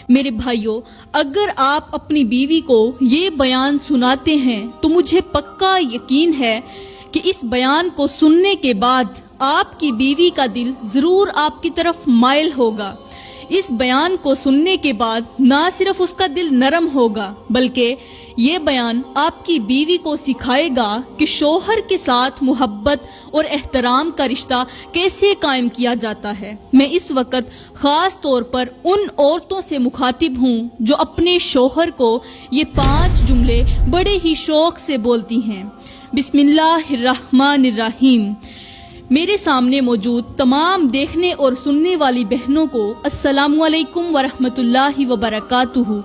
میرے بھائیوں، اگر آپ اپنی بیوی کو یہ بیان سناتے ہیں تو مجھے پکا یقین ہے کہ اس بیان کو سننے کے بعد آپ کی بیوی کا دل ضرور آپ کی طرف مائل ہوگا۔ اس بیان کو سننے کے بعد نہ صرف اس کا دل نرم ہوگا بلکہ یہ بیان آپ کی بیوی کو سکھائے گا کہ شوہر کے ساتھ محبت اور احترام کا رشتہ کیسے قائم کیا جاتا ہے۔ میں اس وقت خاص طور پر ان عورتوں سے مخاطب ہوں جو اپنے شوہر کو یہ 5 جملے بڑے ہی شوق سے بولتی ہیں۔ بسم اللہ الرحمن الرحیم۔ میرے سامنے موجود تمام دیکھنے اور سننے والی بہنوں کو السلام علیکم ورحمۃ اللہ وبرکاتہ۔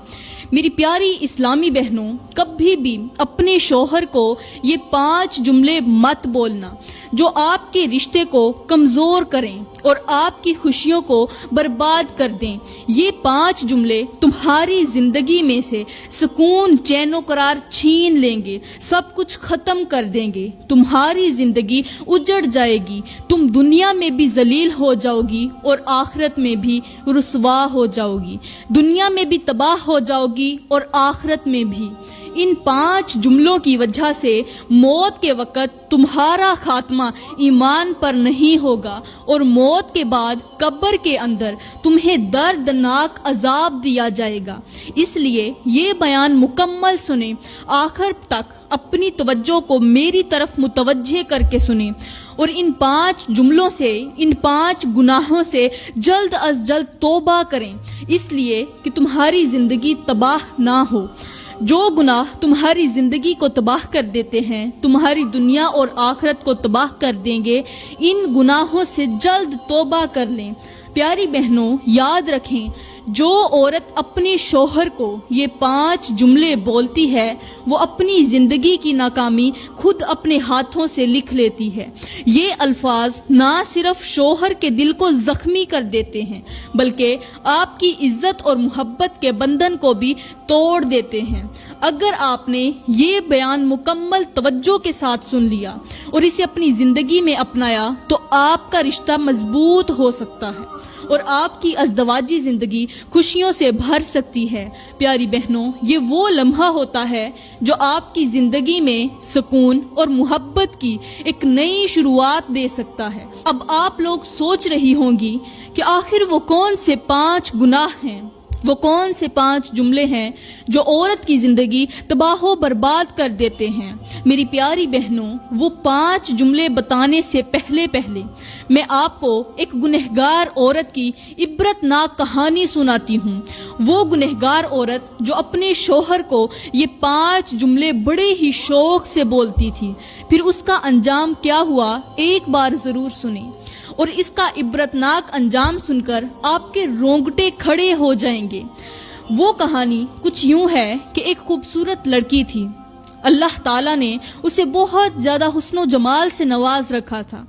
میری پیاری اسلامی بہنوں، کبھی بھی اپنے شوہر کو یہ 5 جملے مت بولنا جو آپ کے رشتے کو کمزور کریں اور آپ کی خوشیوں کو برباد کر دیں۔ یہ 5 جملے تمہاری زندگی میں سے سکون، چین و قرار چھین لیں گے، سب کچھ ختم کر دیں گے۔ تمہاری زندگی اجڑ جائے گی، تم دنیا میں بھی ذلیل ہو جاؤ گی اور آخرت میں بھی رسوا ہو جاؤ گی، دنیا میں بھی تباہ ہو جاؤ گی اور آخرت میں بھی۔ ان 5 جملوں کی وجہ سے موت کے وقت تمہارا خاتمہ ایمان پر نہیں ہوگا اور موت کے بعد قبر کے اندر تمہیں دردناک عذاب دیا جائے گا۔ اس لیے یہ بیان مکمل سنیں، آخر تک اپنی توجہ کو میری طرف متوجہ کر کے سنیں اور ان 5 جملوں سے، ان 5 گناہوں سے جلد از جلد توبہ کریں، اس لیے کہ تمہاری زندگی تباہ نہ ہو۔ جو گناہ تمہاری زندگی کو تباہ کر دیتے ہیں تمہاری دنیا اور آخرت کو تباہ کر دیں گے۔ ان گناہوں سے جلد توبہ کر لیں۔ پیاری بہنوں، یاد رکھیں، جو عورت اپنے شوہر کو یہ 5 جملے بولتی ہے وہ اپنی زندگی کی ناکامی خود اپنے ہاتھوں سے لکھ لیتی ہے۔ یہ الفاظ نہ صرف شوہر کے دل کو زخمی کر دیتے ہیں بلکہ آپ کی عزت اور محبت کے بندھن کو بھی توڑ دیتے ہیں۔ اگر آپ نے یہ بیان مکمل توجہ کے ساتھ سن لیا اور اسے اپنی زندگی میں اپنایا تو آپ کا رشتہ مضبوط ہو سکتا ہے اور آپ کی ازدواجی زندگی خوشیوں سے بھر سکتی ہے۔ پیاری بہنوں، یہ وہ لمحہ ہوتا ہے جو آپ کی زندگی میں سکون اور محبت کی ایک نئی شروعات دے سکتا ہے۔ اب آپ لوگ سوچ رہی ہوں گی کہ آخر وہ کون سے 5 گناہ ہیں، وہ کون سے 5 جملے ہیں جو عورت کی زندگی تباہ و برباد کر دیتے ہیں۔ میری پیاری بہنوں، وہ 5 جملے بتانے سے پہلے میں آپ کو ایک گنہگار عورت کی عبرت ناک کہانی سناتی ہوں۔ وہ گنہگار عورت جو اپنے شوہر کو یہ 5 جملے بڑے ہی شوق سے بولتی تھی، پھر اس کا انجام کیا ہوا ایک بار ضرور سنیں، اور اس کا عبرتناک انجام سن کر آپ کے رونگٹے کھڑے ہو جائیں گے۔ وہ کہانی کچھ یوں ہے کہ ایک خوبصورت لڑکی تھی۔ اللہ تعالیٰ نے اسے بہت زیادہ حسن و جمال سے نواز رکھا تھا۔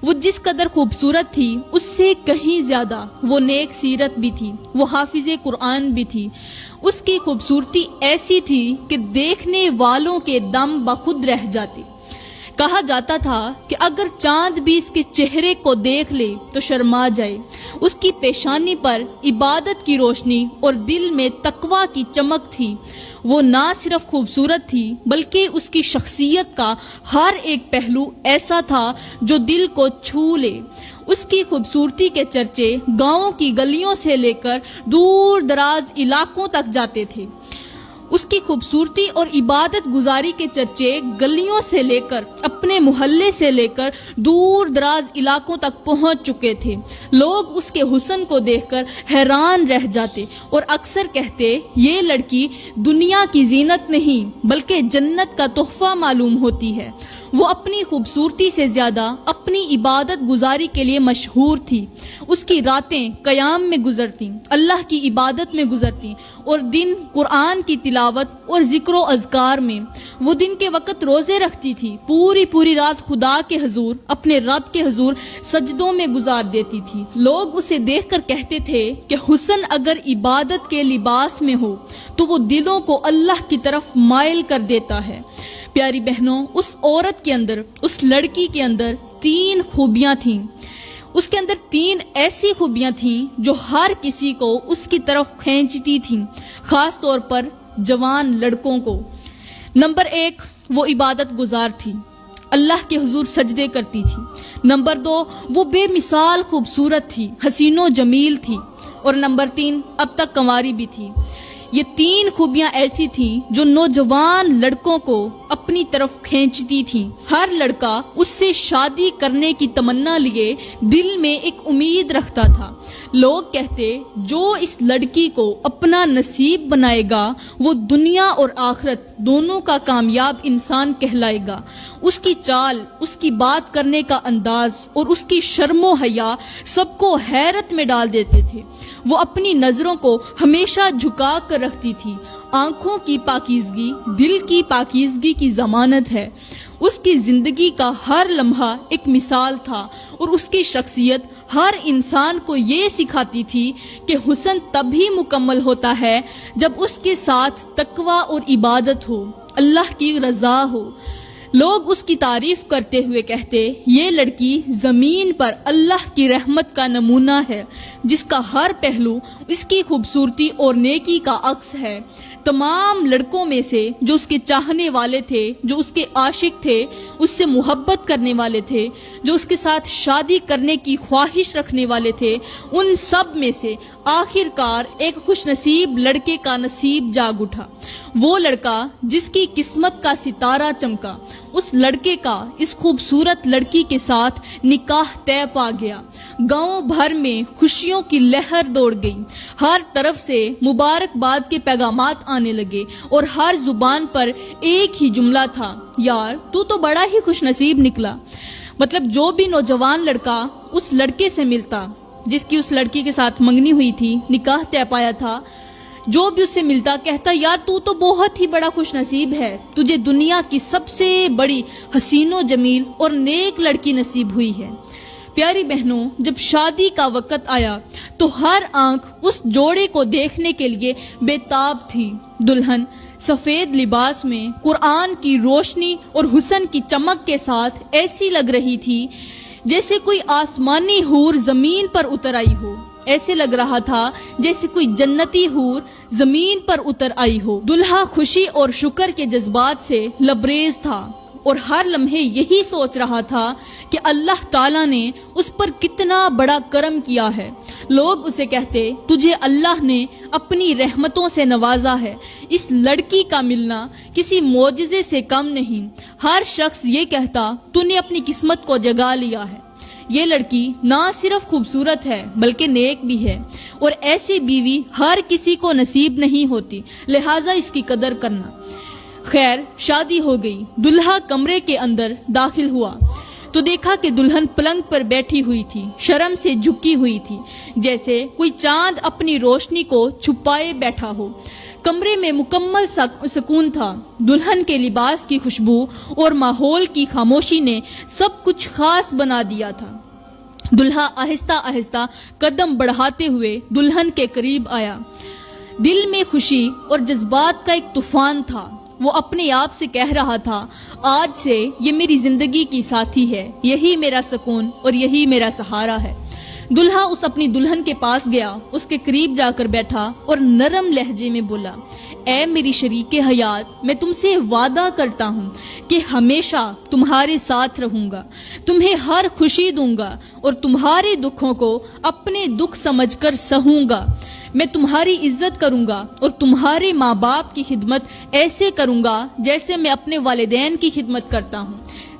وہ جس قدر خوبصورت تھی اس سے کہیں زیادہ وہ نیک سیرت بھی تھی، وہ حافظ قرآن بھی تھی۔ اس کی خوبصورتی ایسی تھی کہ دیکھنے والوں کے دم بخود رہ جاتے۔ کہا جاتا تھا کہ اگر چاند بھی اس کے چہرے کو دیکھ لے تو شرما جائے۔ اس کی پیشانی پر عبادت کی روشنی اور دل میں تقویٰ کی چمک تھی۔ وہ نہ صرف خوبصورت تھی بلکہ اس کی شخصیت کا ہر ایک پہلو ایسا تھا جو دل کو چھو لے۔ اس کی خوبصورتی کے چرچے گاؤں کی گلیوں سے لے کر دور دراز علاقوں تک جاتے تھے۔ اس کی خوبصورتی اور عبادت گزاری کے چرچے گلیوں سے لے کر اپنے محلے سے لے کر دور دراز علاقوں تک پہنچ چکے تھے۔ لوگ اس کے حسن کو دیکھ کر حیران رہ جاتے اور اکثر کہتے یہ لڑکی دنیا کی زینت نہیں بلکہ جنت کا تحفہ معلوم ہوتی ہے۔ وہ اپنی خوبصورتی سے زیادہ اپنی عبادت گزاری کے لیے مشہور تھی۔ اس کی راتیں قیام میں گزرتیں، اللہ کی عبادت میں گزرتیں اور دن قرآن کی تلاوت اور ذکر و اذکار میں۔ وہ دن کے وقت روزے رکھتی تھی، پوری رات خدا کے حضور، اپنے رب کے حضور سجدوں میں گزار دیتی تھی۔ لوگ اسے دیکھ کر کہتے تھے کہ حسن اگر عبادت کے لباس میں ہو تو وہ دلوں کو اللہ کی طرف مائل کر دیتا ہے۔ پیاری بہنوں، اس عورت کے اندر، اس لڑکی کے اندر 3 خوبیاں تھیں۔ اس کے اندر 3 ایسی خوبیاں تھیں جو ہر کسی کو اس کی طرف کھینچتی تھیں، خاص طور پر جوان لڑکوں کو۔ نمبر 1، وہ عبادت گزار تھی، اللہ کے حضور سجدے کرتی تھی۔ نمبر 2، وہ بے مثال خوبصورت تھی، حسین و جمیل تھی۔ اور نمبر 3، اب تک کنواری بھی تھی۔ یہ 3 خوبیاں ایسی تھیں جو نوجوان لڑکوں کو اپنی طرف کھینچتی تھیں۔ ہر لڑکا اس سے شادی کرنے کی تمنا لیے دل میں ایک امید رکھتا تھا۔ لوگ کہتے جو اس لڑکی کو اپنا نصیب بنائے گا وہ دنیا اور آخرت دونوں کا کامیاب انسان کہلائے گا۔ اس کی چال، اس کی بات کرنے کا انداز اور اس کی شرم و حیا سب کو حیرت میں ڈال دیتے تھے۔ وہ اپنی نظروں کو ہمیشہ جھکا کر رکھتی تھی۔ آنکھوں کی پاکیزگی دل کی پاکیزگی کی ضمانت ہے۔ اس کی زندگی کا ہر لمحہ ایک مثال تھا اور اس کی شخصیت ہر انسان کو یہ سکھاتی تھی کہ حسن تبھی مکمل ہوتا ہے جب اس کے ساتھ تقوی اور عبادت ہو، اللہ کی رضا ہو۔ لوگ اس کی تعریف کرتے ہوئے کہتے یہ لڑکی زمین پر اللہ کی رحمت کا نمونہ ہے، جس کا ہر پہلو اس کی خوبصورتی اور نیکی کا عکس ہے۔ تمام لڑکوں میں سے جو اس کے چاہنے والے تھے، جو اس کے عاشق تھے، اس سے محبت کرنے والے تھے، جو اس کے ساتھ شادی کرنے کی خواہش رکھنے والے تھے، ان سب میں سے آخر کار ایک خوش نصیب لڑکے کا نصیب جاگ اٹھا۔ وہ لڑکا جس کی قسمت کا ستارہ چمکا، اس لڑکے کا اس خوبصورت لڑکی کے ساتھ نکاح طے پا گیا۔ گاؤں بھر میں خوشیوں کی لہر دوڑ گئی، ہر طرف سے مبارکباد کے پیغامات آنے لگے اور ہر زبان پر ایک ہی جملہ تھا، یار تو بڑا ہی خوش نصیب نکلا۔ مطلب جو بھی نوجوان لڑکا اس لڑکے سے ملتا جس کی اس لڑکی کے ساتھ منگنی ہوئی تھی، نکاح طے پایا تھا، جو بھی اس سے ملتا کہتا یار تو بہت ہی بڑا خوش نصیب ہے، تجھے دنیا کی سب سے بڑی حسین و جمیل اور نیک لڑکی نصیب ہوئی ہے۔ پیاری بہنوں، جب شادی کا وقت آیا تو ہر آنکھ اس جوڑے کو دیکھنے کے لیے بے تاب تھی۔ دلہن سفید لباس میں قرآن کی روشنی اور حسن کی چمک کے ساتھ ایسی لگ رہی تھی جیسے کوئی آسمانی حور زمین پر اتر آئی ہو۔ ایسے لگ رہا تھا جیسے کوئی جنتی حور زمین پر اتر آئی ہو۔ دلہا خوشی اور شکر کے جذبات سے لبریز تھا اور ہر لمحے یہی سوچ رہا تھا کہ اللہ تعالیٰ نے اس پر کتنا بڑا کرم کیا ہے۔ لوگ اسے کہتے تجھے اللہ نے اپنی رحمتوں سے نوازا ہے، اس لڑکی کا ملنا کسی معجزے سے کم نہیں۔ ہر شخص یہ کہتا تو نے اپنی قسمت کو جگا لیا ہے۔ یہ لڑکی نہ صرف خوبصورت ہے بلکہ نیک بھی ہے، اور ایسی بیوی ہر کسی کو نصیب نہیں ہوتی، لہٰذا اس کی قدر کرنا۔ خیر، شادی ہو گئی۔ دلہا کمرے کے اندر داخل ہوا تو دیکھا کہ دلہن پلنگ پر بیٹھی ہوئی تھی، شرم سے جھکی ہوئی تھی، جیسے کوئی چاند اپنی روشنی کو چھپائے بیٹھا ہو۔ کمرے میں مکمل سکون تھا۔ دلہن کے لباس کی خوشبو اور ماحول کی خاموشی نے سب کچھ خاص بنا دیا تھا۔ دلہا آہستہ آہستہ قدم بڑھاتے ہوئے دلہن کے قریب آیا۔ دل میں خوشی اور جذبات کا ایک طوفان تھا۔ وہ اپنے آپ سے کہہ رہا تھا آج سے یہ میری زندگی کی ساتھی ہے، یہی میرا سکون اور یہی میرا سہارا ہے۔ دلہا اس اپنی دلہن کے پاس گیا، اس کے قریب جا کر بیٹھا اور نرم لہجے میں بولا، اے میری شریک حیات، میں تم سے وعدہ کرتا ہوں کہ ہمیشہ تمہارے ساتھ رہوں گا، تمہیں ہر خوشی دوں گا اور تمہارے دکھوں کو اپنے دکھ سمجھ کر سہوں گا۔ میں تمہاری عزت کروں گا اور تمہارے ماں باپ کی خدمت ایسے کروں گا جیسے میں اپنے والدین کی خدمت کرتا ہوں۔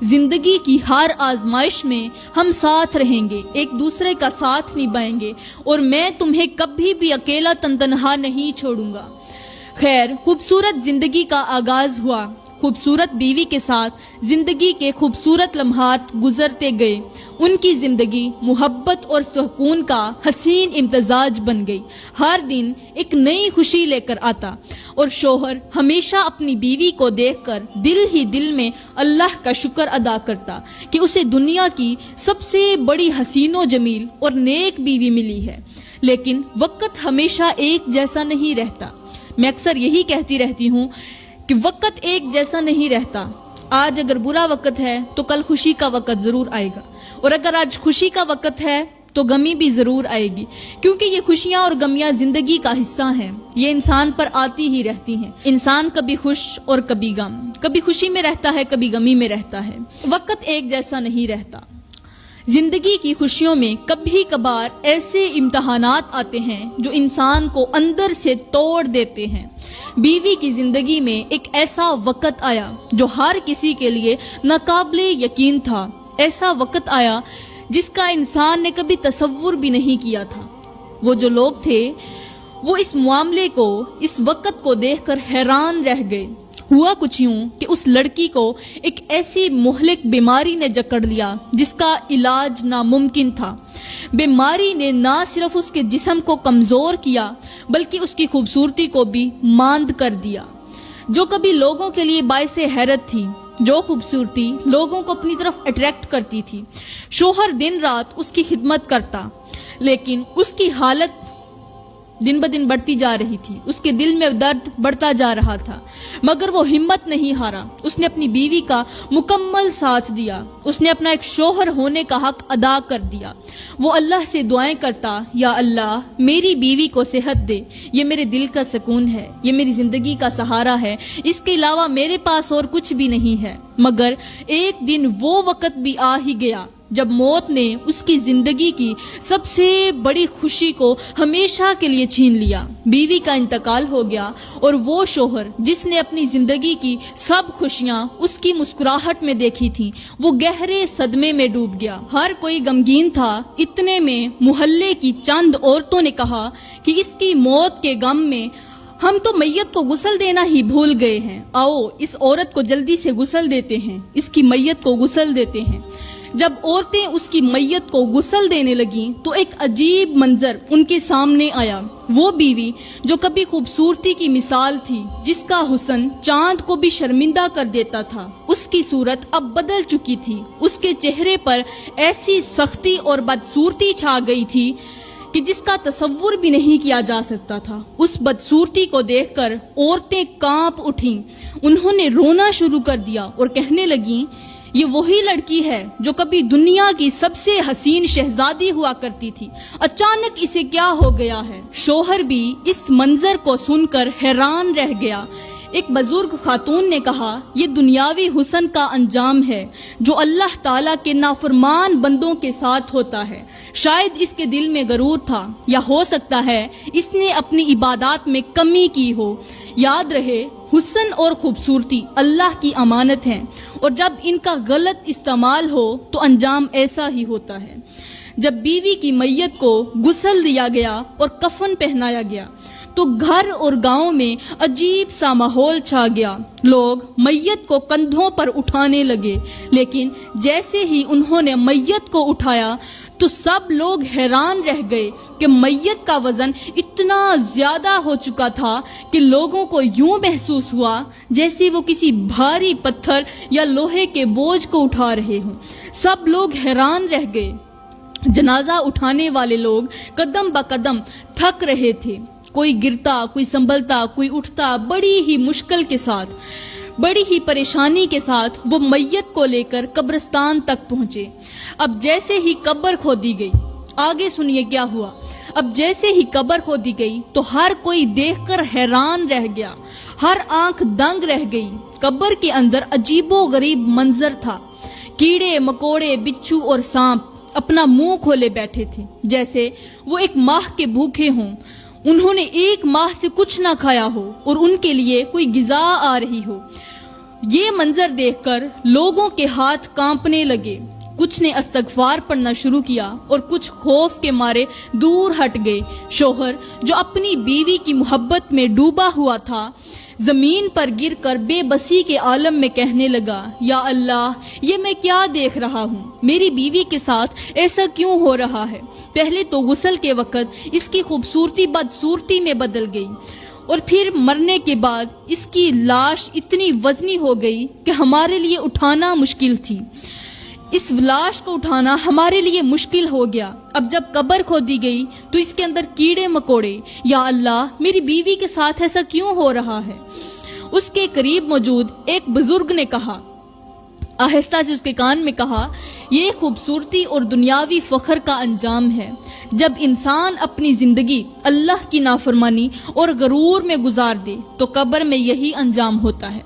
زندگی کی ہر آزمائش میں ہم ساتھ رہیں گے، ایک دوسرے کا ساتھ نبھائیں گے اور میں تمہیں کبھی بھی اکیلا تنہا نہیں چھوڑوں گا۔ خیر، خوبصورت زندگی کا آغاز ہوا۔ خوبصورت بیوی کے ساتھ زندگی کے خوبصورت لمحات گزرتے گئے۔ ان کی زندگی محبت اور سکون کا حسین امتزاج بن گئی۔ ہر دن ایک نئی خوشی لے کر آتا اور شوہر ہمیشہ اپنی بیوی کو دیکھ کر دل ہی دل میں اللہ کا شکر ادا کرتا کہ اسے دنیا کی سب سے بڑی حسین و جمیل اور نیک بیوی ملی ہے۔ لیکن وقت ہمیشہ ایک جیسا نہیں رہتا۔ میں اکثر یہی کہتی رہتی ہوں کہ وقت ایک جیسا نہیں رہتا۔ آج اگر برا وقت ہے تو کل خوشی کا وقت ضرور آئے گا، اور اگر آج خوشی کا وقت ہے تو غمی بھی ضرور آئے گی، کیونکہ یہ خوشیاں اور غمیاں زندگی کا حصہ ہیں، یہ انسان پر آتی ہی رہتی ہیں۔ انسان کبھی خوش اور کبھی غم، کبھی خوشی میں رہتا ہے کبھی غمی میں رہتا ہے، وقت ایک جیسا نہیں رہتا۔ زندگی کی خوشیوں میں کبھی کبھار ایسے امتحانات آتے ہیں جو انسان کو اندر سے توڑ دیتے ہیں۔ بیوی کی زندگی میں ایک ایسا وقت آیا جو ہر کسی کے لیے ناقابل یقین تھا، ایسا وقت آیا جس کا انسان نے کبھی تصور بھی نہیں کیا تھا۔ وہ جو لوگ تھے وہ اس معاملے کو، اس وقت کو دیکھ کر حیران رہ گئے۔ ہوا کچھ یوں کہ اس لڑکی کو ایک ایسی مہلک بیماری نے جکڑ لیا جس کا علاج ناممکن تھا۔ بیماری نے نہ صرف اس کے جسم کو کمزور کیا بلکہ اس کی خوبصورتی کو بھی ماند کر دیا، جو کبھی لوگوں کے لیے باعث حیرت تھی، جو خوبصورتی لوگوں کو اپنی طرف اٹریکٹ کرتی تھی۔ شوہر دن رات اس کی خدمت کرتا، لیکن اس کی حالت دن بدن بڑھتی جا رہی تھی، اس کے دل میں درد بڑھتا جا رہا تھا، مگر وہ ہمت نہیں ہارا۔ اس نے اپنی بیوی کا مکمل ساتھ دیا، اس نے اپنا ایک شوہر ہونے کا حق ادا کر دیا۔ وہ اللہ سے دعائیں کرتا، یا اللہ میری بیوی کو صحت دے، یہ میرے دل کا سکون ہے، یہ میری زندگی کا سہارا ہے، اس کے علاوہ میرے پاس اور کچھ بھی نہیں ہے۔ مگر ایک دن وہ وقت بھی آ ہی گیا جب موت نے اس کی زندگی کی سب سے بڑی خوشی کو ہمیشہ کے لیے چھین لیا۔ بیوی کا انتقال ہو گیا اور وہ شوہر جس نے اپنی زندگی کی سب خوشیاں اس کی مسکراہٹ میں دیکھی تھیں، وہ گہرے صدمے میں ڈوب گیا۔ ہر کوئی غمگین تھا، اتنے میں محلے کی چند عورتوں نے کہا کہ اس کی موت کے غم میں ہم تو میت کو غسل دینا ہی بھول گئے ہیں، آؤ اس عورت کو جلدی سے غسل دیتے ہیں، اس کی میت کو غسل دیتے ہیں۔ جب عورتیں اس کی میت کو غسل دینے لگیں تو ایک عجیب منظر ان کے سامنے آیا۔ وہ بیوی جو کبھی خوبصورتی کی مثال تھی، جس کا حسن چاند کو بھی شرمندہ کر دیتا تھا، اس کی صورت اب بدل چکی تھی۔ اس کے چہرے پر ایسی سختی اور بدصورتی چھا گئی تھی کہ جس کا تصور بھی نہیں کیا جا سکتا تھا۔ اس بدصورتی کو دیکھ کر عورتیں کانپ اٹھیں، انہوں نے رونا شروع کر دیا اور کہنے لگیں، یہ وہی لڑکی ہے جو کبھی دنیا کی سب سے حسین شہزادی ہوا کرتی تھی، اچانک اسے کیا ہو گیا ہے؟ شوہر بھی اس منظر کو سن کر حیران رہ گیا۔ ایک بزرگ خاتون نے کہا، یہ دنیاوی حسن کا انجام ہے جو اللہ تعالیٰ کے نافرمان بندوں کے ساتھ ہوتا ہے۔ شاید اس کے دل میں غرور تھا، یا ہو سکتا ہے اس نے اپنی عبادات میں کمی کی ہو۔ یاد رہے، حسن اور خوبصورتی اللہ کی امانت ہیں، اور جب ان کا غلط استعمال ہو تو انجام ایسا ہی ہوتا ہے۔ جب بیوی کی میت کو غسل دیا گیا اور کفن پہنایا گیا تو گھر اور گاؤں میں عجیب سا ماحول چھا گیا۔ لوگ میت کو کندھوں پر اٹھانے لگے، لیکن جیسے ہی انہوں نے میت کو اٹھایا تو سب لوگ حیران رہ گئے کہ میت کا وزن اتنا زیادہ ہو چکا تھا کہ لوگوں کو یوں محسوس ہوا جیسے وہ کسی بھاری پتھر یا لوہے کے بوجھ کو اٹھا رہے ہوں۔ سب لوگ حیران رہ گئے۔ جنازہ اٹھانے والے لوگ قدم با قدم تھک رہے تھے، کوئی گرتا، کوئی سنبھلتا، کوئی اٹھتا، بڑی ہی مشکل کے ساتھ، بڑی ہی پریشانی کے ساتھ وہ میت کو لے کر قبرستان تک پہنچے۔ اب جیسے ہی قبر کھودی گئی، آگے سنیے کیا ہوا۔ اب جیسے ہی قبر کھودی گئی تو ہر کوئی دیکھ کر حیران رہ گیا، ہر آنکھ دنگ رہ گئی۔ قبر کے اندر عجیب و غریب منظر تھا۔ کیڑے مکوڑے، بچھو اور سانپ اپنا منہ کھولے بیٹھے تھے، جیسے وہ ایک ماہ کے بھوکے ہوں۔ انہوں نے ایک ماہ سے کچھ نہ کھایا ہو اور ان کے لیے کوئی غذا آ رہی ہو۔ یہ منظر دیکھ کر لوگوں کے ہاتھ کانپنے لگے۔ کچھ نے استغفار پڑھنا شروع کیا اور کچھ خوف کے مارے دور ہٹ گئے۔ شوہر جو اپنی بیوی کی محبت میں ڈوبا ہوا تھا، زمین پر گر کر بے بسی کے عالم میں کہنے لگا، یا اللہ، یہ میں کیا دیکھ رہا ہوں؟ میری بیوی کے ساتھ ایسا کیوں ہو رہا ہے؟ پہلے تو غسل کے وقت اس کی خوبصورتی بدصورتی میں بدل گئی، اور پھر مرنے کے بعد اس کی لاش اتنی وزنی ہو گئی کہ ہمارے لیے اٹھانا مشکل تھی۔ اس لاش کو اٹھانا ہمارے لیے مشکل ہو گیا۔ اب جب قبر کھودی گئی تو اس کے اندر کیڑے مکوڑے، یا اللہ، میری بیوی کے ساتھ ایسا کیوں ہو رہا ہے؟ اس کے قریب موجود ایک بزرگ نے کہا، آہستہ سے اس کے کان میں کہا، یہ خوبصورتی اور دنیاوی فخر کا انجام ہے۔ جب انسان اپنی زندگی اللہ کی نافرمانی اور غرور میں گزار دے تو قبر میں یہی انجام ہوتا ہے۔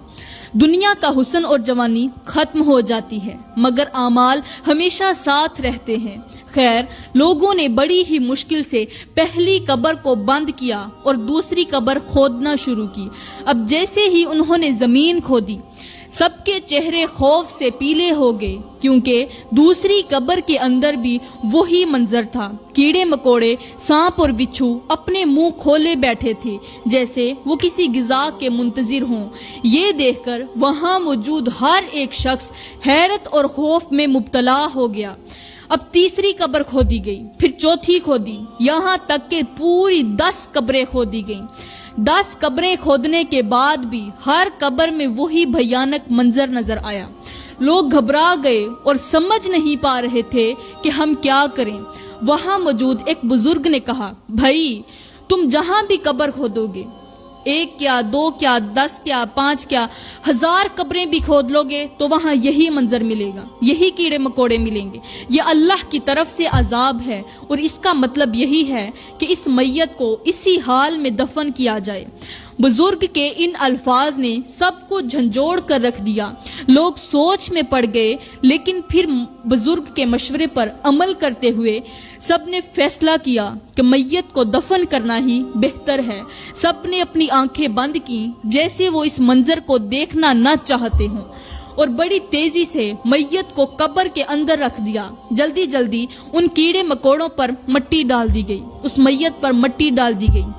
دنیا کا حسن اور جوانی ختم ہو جاتی ہے مگر اعمال ہمیشہ ساتھ رہتے ہیں۔ خیر، لوگوں نے بڑی ہی مشکل سے پہلی قبر کو بند کیا اور دوسری قبر کھودنا شروع کی۔ اب جیسے ہی انہوں نے زمین کھودی، سب کے چہرے خوف سے پیلے ہو گئے، کیونکہ دوسری قبر کے اندر بھی وہی منظر تھا۔ کیڑے مکوڑے، سانپ اور بچھو اپنے منہ کھولے بیٹھے تھے جیسے وہ کسی غذا کے منتظر ہوں۔ یہ دیکھ کر وہاں موجود ہر ایک شخص حیرت اور خوف میں مبتلا ہو گیا۔ اب تیسری قبر کھودی گئی، پھر چوتھی کھودی، یہاں تک کہ پوری 10 قبریں کھودی گئیں۔ 10 قبریں کھودنے کے بعد بھی ہر قبر میں وہی بھیانک منظر نظر آیا۔ لوگ گھبرا گئے اور سمجھ نہیں پا رہے تھے کہ ہم کیا کریں۔ وہاں موجود ایک بزرگ نے کہا، بھائی، تم جہاں بھی قبر کھودو گے، 1 کیا 2 کیا 10 کیا 5 کیا 1000 قبریں بھی کھود لو گے تو وہاں یہی منظر ملے گا، یہی کیڑے مکوڑے ملیں گے۔ یہ اللہ کی طرف سے عذاب ہے اور اس کا مطلب یہی ہے کہ اس میت کو اسی حال میں دفن کیا جائے۔ بزرگ کے ان الفاظ نے سب کو جھنجھوڑ کر رکھ دیا۔ لوگ سوچ میں پڑ گئے، لیکن پھر بزرگ کے مشورے پر عمل کرتے ہوئے سب نے فیصلہ کیا کہ میت کو دفن کرنا ہی بہتر ہے۔ سب نے اپنی آنکھیں بند کی جیسے وہ اس منظر کو دیکھنا نہ چاہتے ہوں، اور بڑی تیزی سے میت کو قبر کے اندر رکھ دیا۔ جلدی جلدی ان کیڑے مکوڑوں پر مٹی ڈال دی گئی، اس میت پر مٹی ڈال دی گئی،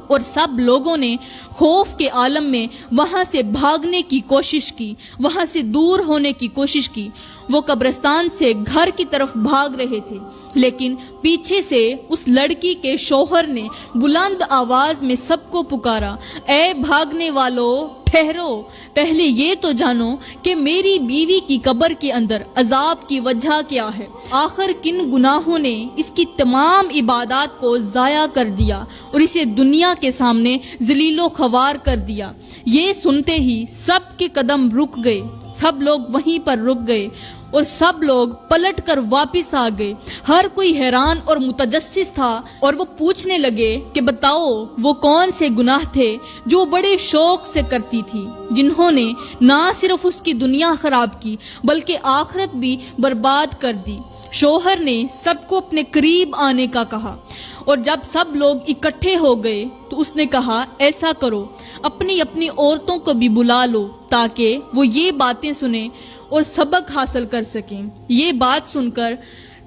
اور سب لوگوں نے خوف کے عالم میں وہاں سے بھاگنے کی کوشش کی، وہاں سے دور ہونے کی کوشش کی۔ وہ قبرستان سے گھر کی طرف بھاگ رہے تھے، لیکن پیچھے سے اس لڑکی کے شوہر نے بلند آواز میں سب کو پکارا، اے بھاگنے والو، ٹھہرو، پہلے یہ تو جانو کہ میری بیوی کی قبر کے اندر عذاب کی وجہ کیا ہے۔ آخر کن گناہوں نے اس کی تمام عبادات کو ضائع کر دیا اور اسے دنیا کے سامنے ذلیل و خوار کر دیا۔ یہ سنتے ہی سب کے قدم رک گئے، سب لوگ وہیں پر رک گئے اور سب لوگ پلٹ کر واپس آ گئے۔ ہر کوئی حیران اور متجسس تھا اور وہ پوچھنے لگے کہ بتاؤ وہ کون سے گناہ تھے جو بڑے شوق سے کرتی تھی، جنہوں نے نہ صرف اس کی دنیا خراب کی بلکہ آخرت بھی برباد کر دی۔ شوہر نے سب کو اپنے قریب آنے کا کہا، اور جب سب لوگ اکٹھے ہو گئے تو اس نے کہا، ایسا کرو، اپنی اپنی عورتوں کو بھی بلا لو تاکہ وہ یہ باتیں سنیں اور سبق حاصل کر سکیں۔ یہ بات سن کر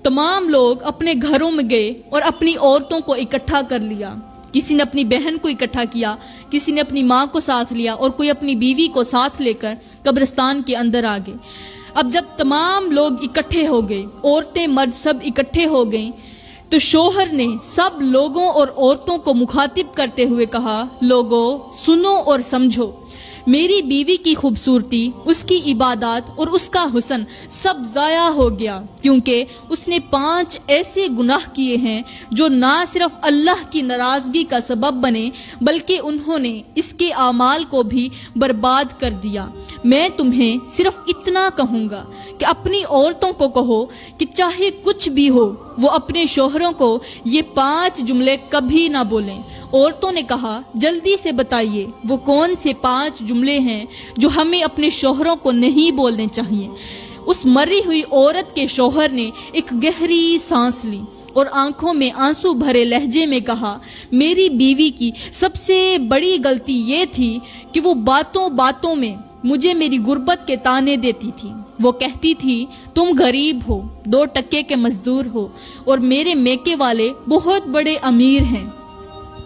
تمام لوگ اپنے گھروں میں گئے اور اپنی عورتوں کو اکٹھا کر لیا۔ کسی نے اپنی بہن کو اکٹھا کیا، کسی نے اپنی ماں کو ساتھ لیا اور کوئی اپنی بیوی کو ساتھ لے کر قبرستان کے اندر آ گئے۔ اب جب تمام لوگ اکٹھے ہو گئے، عورتیں مرد سب اکٹھے ہو گئیں، تو شوہر نے سب لوگوں اور عورتوں کو مخاطب کرتے ہوئے کہا، لوگو سنو اور سمجھو، میری بیوی کی خوبصورتی، اس کی عبادات اور اس کا حسن سب ضائع ہو گیا، کیونکہ اس نے 5 ایسے گناہ کیے ہیں جو نہ صرف اللہ کی ناراضگی کا سبب بنے بلکہ انہوں نے اس کے اعمال کو بھی برباد کر دیا۔ میں تمہیں صرف اتنا کہوں گا کہ اپنی عورتوں کو کہو کہ چاہے کچھ بھی ہو وہ اپنے شوہروں کو یہ 5 جملے کبھی نہ بولیں۔ عورتوں نے کہا، جلدی سے بتائیے وہ کون سے 5 جملے ہیں جو ہمیں اپنے شوہروں کو نہیں بولنے چاہیے۔ اس مری ہوئی عورت کے شوہر نے ایک گہری سانس لی اور آنکھوں میں آنسو بھرے لہجے میں کہا، میری بیوی کی سب سے بڑی غلطی یہ تھی کہ وہ باتوں باتوں میں مجھے میری غربت کے تانے دیتی تھی۔ وہ کہتی تھی، تم غریب ہو، 2 ٹکے کے مزدور ہو، اور میرے میکے والے بہت بڑے امیر ہیں۔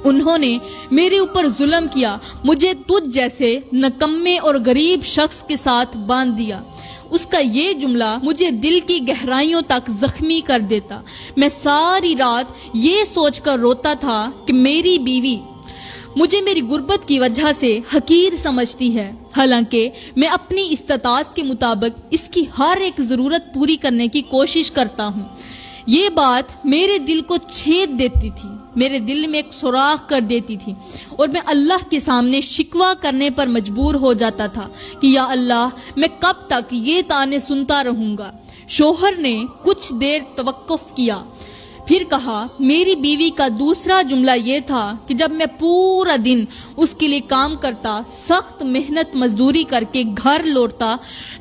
انہوں نے میرے اوپر ظلم کیا، مجھے تجھ جیسے نکمے اور غریب شخص کے ساتھ باندھ دیا۔ اس کا یہ جملہ مجھے دل کی گہرائیوں تک زخمی کر دیتا۔ میں ساری رات یہ سوچ کر روتا تھا کہ میری بیوی مجھے میری غربت کی وجہ سے حقیر سمجھتی ہے، حالانکہ میں اپنی استطاعت کے مطابق اس کی ہر ایک ضرورت پوری کرنے کی کوشش کرتا ہوں۔ یہ بات میرے دل کو چھید دیتی تھی۔ میرے دل میں ایک سوراخ کر دیتی تھی اور میں اللہ کے سامنے شکوہ کرنے پر مجبور ہو جاتا تھا کہ یا اللہ میں کب تک یہ طعنے سنتا رہوں گا۔ شوہر نے کچھ دیر توقف کیا، پھر کہا میری بیوی کا دوسرا جملہ یہ تھا کہ جب میں پورا دن اس کے لیے کام کرتا، سخت محنت مزدوری کر کے گھر لوٹتا،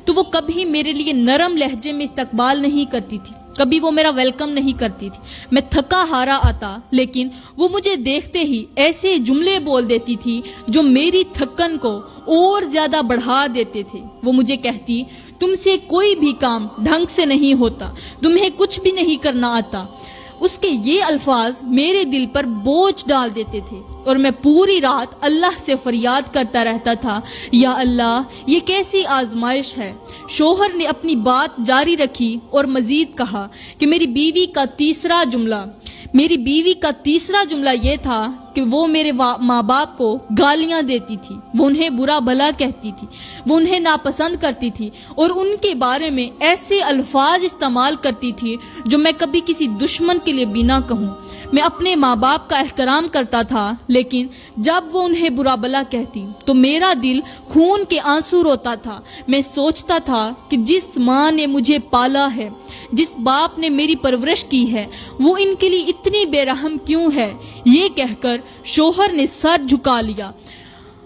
تو وہ کبھی میرے لیے نرم لہجے میں استقبال نہیں کرتی تھی، کبھی وہ میرا ویلکم نہیں کرتی تھی۔ میں تھکا ہارا آتا لیکن وہ مجھے دیکھتے ہی ایسے جملے بول دیتی تھی جو میری تھکن کو اور زیادہ بڑھا دیتے تھے۔ وہ مجھے کہتی تم سے کوئی بھی کام ڈھنگ سے نہیں ہوتا، تمہیں کچھ بھی نہیں کرنا آتا۔ اس کے یہ الفاظ میرے دل پر بوجھ ڈال دیتے تھے اور میں پوری رات اللہ سے فریاد کرتا رہتا تھا، یا اللہ یہ کیسی آزمائش ہے۔ شوہر نے اپنی بات جاری رکھی اور مزید کہا کہ میری بیوی کا تیسرا جملہ یہ تھا کہ وہ میرے ماں باپ کو گالیاں دیتی تھی، وہ انہیں برا بھلا کہتی تھی، وہ انہیں ناپسند کرتی تھی اور ان کے بارے میں ایسے الفاظ استعمال کرتی تھی جو میں کبھی کسی دشمن کے لیے بھی نہ کہوں۔ میں اپنے ماں باپ کا احترام کرتا تھا لیکن جب وہ انہیں برا بھلا کہتی تو میرا دل خون کے آنسو روتا تھا۔ میں سوچتا تھا کہ جس ماں نے مجھے پالا ہے، جس باپ نے میری پرورش کی ہے، وہ ان کے لیے اتنی بے رحم کیوں ہے۔ یہ کہہ کر شوہر نے سر جھکا لیا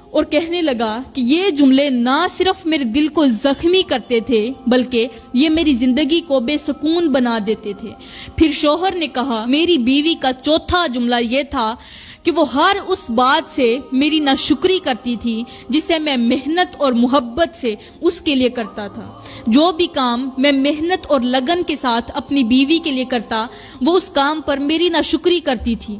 اور کہنے لگا کہ یہ جملے نہ صرف میرے دل کو زخمی کرتے تھے بلکہ یہ میری زندگی کو بے سکون بنا دیتے تھے۔ پھر شوہر نے کہا میری بیوی کا چوتھا جملہ یہ تھا کہ وہ ہر اس بات سے میری ناشکری کرتی تھی جسے میں محنت اور محبت سے اس کے لیے کرتا تھا۔ جو بھی کام میں محنت اور لگن کے ساتھ اپنی بیوی کے لیے کرتا، وہ اس کام پر میری ناشکری کرتی تھی۔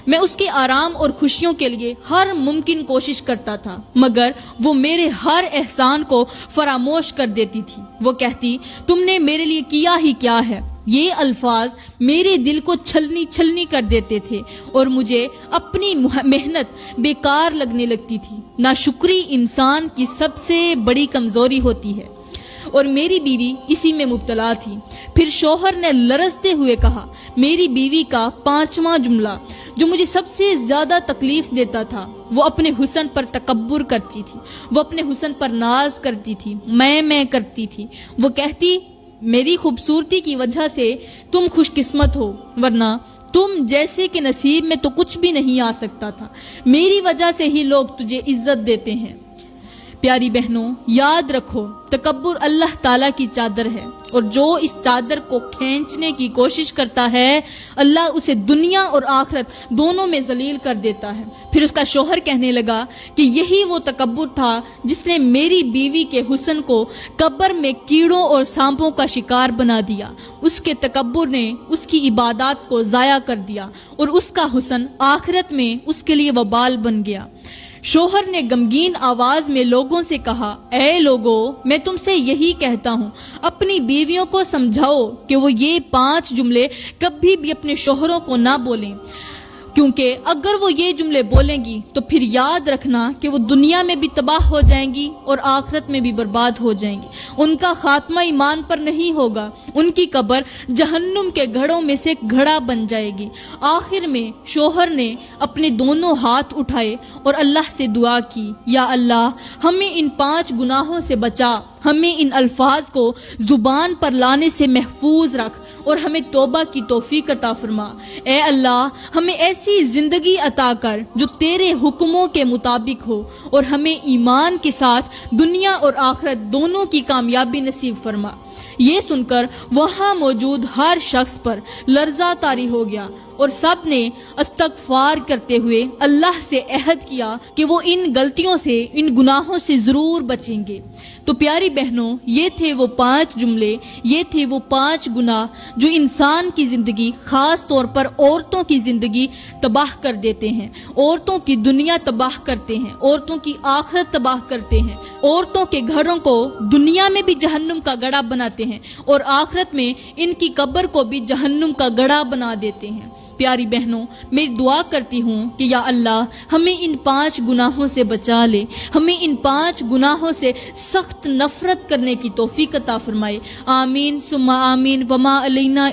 میں اس کے آرام اور خوشیوں کے لیے ہر ممکن کوشش کرتا تھا مگر وہ میرے ہر احسان کو فراموش کر دیتی تھی۔ وہ کہتی تم نے میرے لیے کیا ہی کیا ہے۔ یہ الفاظ میرے دل کو چھلنی چھلنی کر دیتے تھے اور مجھے اپنی محنت بیکار لگنے لگتی تھی۔ ناشکری انسان کی سب سے بڑی کمزوری ہوتی ہے اور میری بیوی اسی میں مبتلا تھی۔ پھر شوہر نے لرزتے ہوئے کہا میری بیوی کا پانچواں جملہ جو مجھے سب سے زیادہ تکلیف دیتا تھا، وہ اپنے حسن پر تکبر کرتی تھی، وہ اپنے حسن پر ناز کرتی تھی، میں کرتی تھی۔ وہ کہتی میری خوبصورتی کی وجہ سے تم خوش قسمت ہو، ورنہ تم جیسے کہ نصیب میں تو کچھ بھی نہیں آ سکتا تھا، میری وجہ سے ہی لوگ تجھے عزت دیتے ہیں۔ پیاری بہنوں، یاد رکھو تکبر اللہ تعالیٰ کی چادر ہے اور جو اس چادر کو کھینچنے کی کوشش کرتا ہے اللہ اسے دنیا اور آخرت دونوں میں ذلیل کر دیتا ہے۔ پھر اس کا شوہر کہنے لگا کہ یہی وہ تکبر تھا جس نے میری بیوی کے حسن کو قبر میں کیڑوں اور سانپوں کا شکار بنا دیا۔ اس کے تکبر نے اس کی عبادات کو ضائع کر دیا اور اس کا حسن آخرت میں اس کے لیے وبال بن گیا۔ شوہر نے غمگین آواز میں لوگوں سے کہا اے لوگو، میں تم سے یہی کہتا ہوں اپنی بیویوں کو سمجھاؤ کہ وہ یہ 5 جملے کبھی بھی اپنے شوہروں کو نہ بولیں، کیونکہ اگر وہ یہ جملے بولیں گی تو پھر یاد رکھنا کہ وہ دنیا میں بھی تباہ ہو جائیں گی اور آخرت میں بھی برباد ہو جائیں گی۔ ان کا خاتمہ ایمان پر نہیں ہوگا، ان کی قبر جہنم کے گھڑوں میں سے ایک گھڑا بن جائے گی۔ آخر میں شوہر نے اپنے دونوں ہاتھ اٹھائے اور اللہ سے دعا کی، یا اللہ ہمیں ان 5 گناہوں سے بچا، ہمیں ان الفاظ کو زبان پر لانے سے محفوظ رکھ اور ہمیں توبہ کی توفیق عطا فرما۔ اے اللہ ہمیں ایسی زندگی عطا کر جو تیرے حکموں کے مطابق ہو اور ہمیں ایمان کے ساتھ دنیا اور آخرت دونوں کی کامیابی نصیب فرما۔ یہ سن کر وہاں موجود ہر شخص پر لرزہ طاری ہو گیا اور سب نے استغفار کرتے ہوئے اللہ سے عہد کیا کہ وہ ان غلطیوں سے، ان گناہوں سے ضرور بچیں گے۔ تو پیاری بہنوں، یہ تھے وہ 5 جملے، یہ تھے وہ 5 گناہ جو انسان کی زندگی، خاص طور پر عورتوں کی زندگی تباہ کر دیتے ہیں، عورتوں کی دنیا تباہ کرتے ہیں، عورتوں کی آخرت تباہ کرتے ہیں، عورتوں کے گھروں کو دنیا میں بھی جہنم کا گڑھا بناتے ہیں اور آخرت میں ان کی قبر کو بھی جہنم کا گڑھا بنا دیتے ہیں۔ پیاری بہنوں، میں دعا کرتی ہوں کہ یا اللہ ہمیں ان 5 گناہوں سے بچا لے، ہمیں ان 5 گناہوں سے سخت نفرت کرنے کی توفیق عطا فرمائے۔ آمین ثم آمین۔ وما علینا